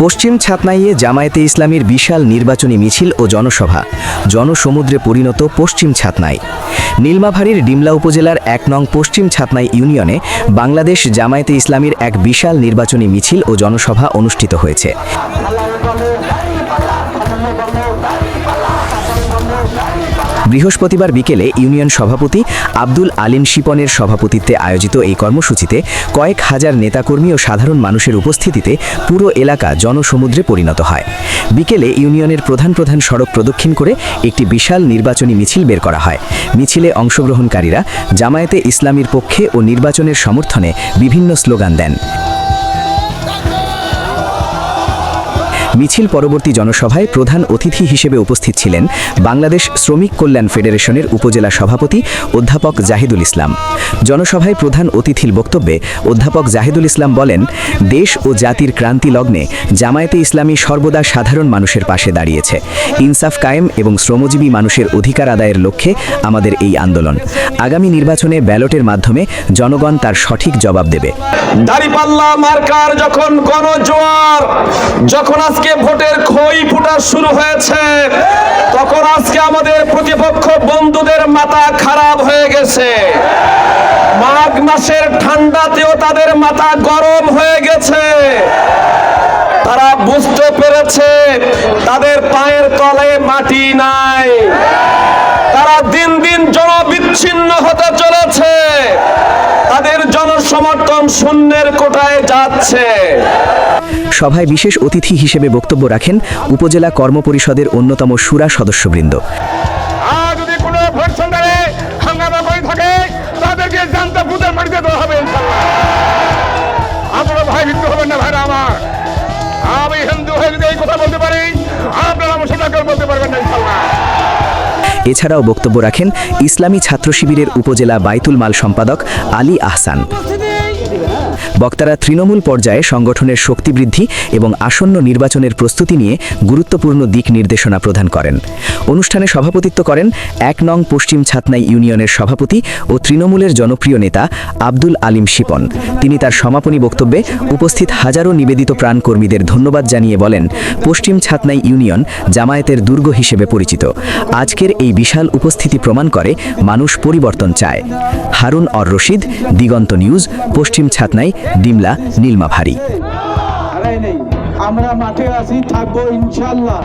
পশ্চিম ছাতনাইয়ে জামায়াতে ইসলামীর বিশাল নির্বাচনী মিছিল ও জনসভা জনসমুদ্রে পরিণত পশ্চিম ছাতনাই। নীলমাভারীর ডিমলা উপজেলার ১ নং পশ্চিম ছাতনাই ইউনিয়নে বাংলাদেশ জামায়াতে ইসলামীর এক বিশাল নির্বাচনী মিছিল ও জনসভা অনুষ্ঠিত হয়েছে। বৃহস্পতিবার বিকেলে ইউনিয়ন সভাপতি আব্দুল আলিম শিপনের সভাপতিত্বে আয়োজিত এই কর্মসূচিতে কয়েক হাজার নেতাকর্মী ও সাধারণ মানুষের উপস্থিতিতে পুরো এলাকা জনসমুদ্রে পরিণত হয়। বিকেলে ইউনিয়নের প্রধান প্রধান সড়ক প্রদক্ষিণ করে একটি বিশাল নির্বাচনী মিছিল বের করা হয়। মিছিলে অংশগ্রহণকারীরা জামায়াতে ইসলামীর পক্ষে ও নির্বাচনের সমর্থনে বিভিন্ন স্লোগান দেন। মিছিল পরবর্তী জনসভায় প্রধান অতিথি হিসেবে উপস্থিত ছিলেন বাংলাদেশ শ্রমিক কল্যাণ ফেডারেশনের উপজেলা সভাপতি অধ্যাপক জাহিদুল ইসলাম। জনসভায় প্রধান অতিথির বক্তব্যে অধ্যাপক জাহিদুল ইসলাম বলেন, দেশ ও জাতির ক্রান্তি লগ্নে জামায়াতে ইসলামী সর্বদা সাধারণ মানুষের পাশে দাঁড়িয়েছে। ইনসাফ কায়েম এবং শ্রমজীবী মানুষের অধিকার আদায়ের লক্ষ্যে আমাদের এই আন্দোলন। আগামী নির্বাচনে ব্যালটের মাধ্যমে জনগণ তার সঠিক জবাব দেবে। দাঁড়িপাল্লা মার্কার যখন গণজোয়ার, যখন আজকে ভোটের খই ফুটা শুরু হয়েছে, তখন আজকে আমাদের প্রতিপক্ষ বন্ধুদের মাথা খারাপ হয়ে গেছে। মাঘ মাসের ঠান্ডাতেও তাদের মাথা গরম হয়ে গেছে। তারা বুঝতে পেরেছে তাদের পায়ের তলায় মাটি নাই। তারা দিন দিন জনবিচ্ছিন্ন হতে চলেছে। তাদের জনসমর্থন শূন্যের কোটায় যাচ্ছে। সভায় বিশেষ অতিথি হিসেবে বক্তব্য রাখেন উপজেলা কর্মপরিষদের অন্যতম শুরা সদস্যবৃন্দ। যদি কোনো ভোট সংগ্রহে হাঙ্গামা করে থাকে তাদেরকে জানতে বুঝে মারিতে দেওয়া হবে ইনশাআল্লাহ। আপনারা ভয় ভীত হবেন না ভাইরা আমার। আমি হিন্দু হয়ে যদি এই কথা বলতে পারি, আপনারা মুসলমান বলতে পারবেন না ইনশাআল্লাহ। এছাড়াও বক্তব্য রাখেন ইসলামী ছাত্র শিবিরের উপজেলা বাইতুল মাল সম্পাদক আলী আহসান। বক্তারা তৃণমূল পর্যায়ে সংগঠনের শক্তি বৃদ্ধি এবং আসন্ন নির্বাচনের প্রস্তুতি নিয়ে গুরুত্বপূর্ণ দিক নির্দেশনা প্রদান করেন। অনুষ্ঠানে সভাপতিত্ব করেন ১ নং পশ্চিম ছাতনাই ইউনিয়নের সভাপতি ও তৃণমূলের জনপ্রিয় নেতা আব্দুল আলিম শিপন। তিনি তার সমাপনী বক্তব্যে উপস্থিত হাজারো নিবেদিত প্রাণ কর্মীদের ধন্যবাদ জানিয়ে বলেন, পশ্চিম ছাতনাই ইউনিয়ন জামায়াতের দুর্গ হিসেবে পরিচিত। আজকের এই বিশাল উপস্থিতি প্রমাণ করে মানুষ পরিবর্তন চায়। Harun or Rashid, Diganta news, পশ্চিম ছাতনাই, ডিমলা, নীলমাভারী। আমরা মাঠে আছি, থাকবো ইনশাআল্লাহ।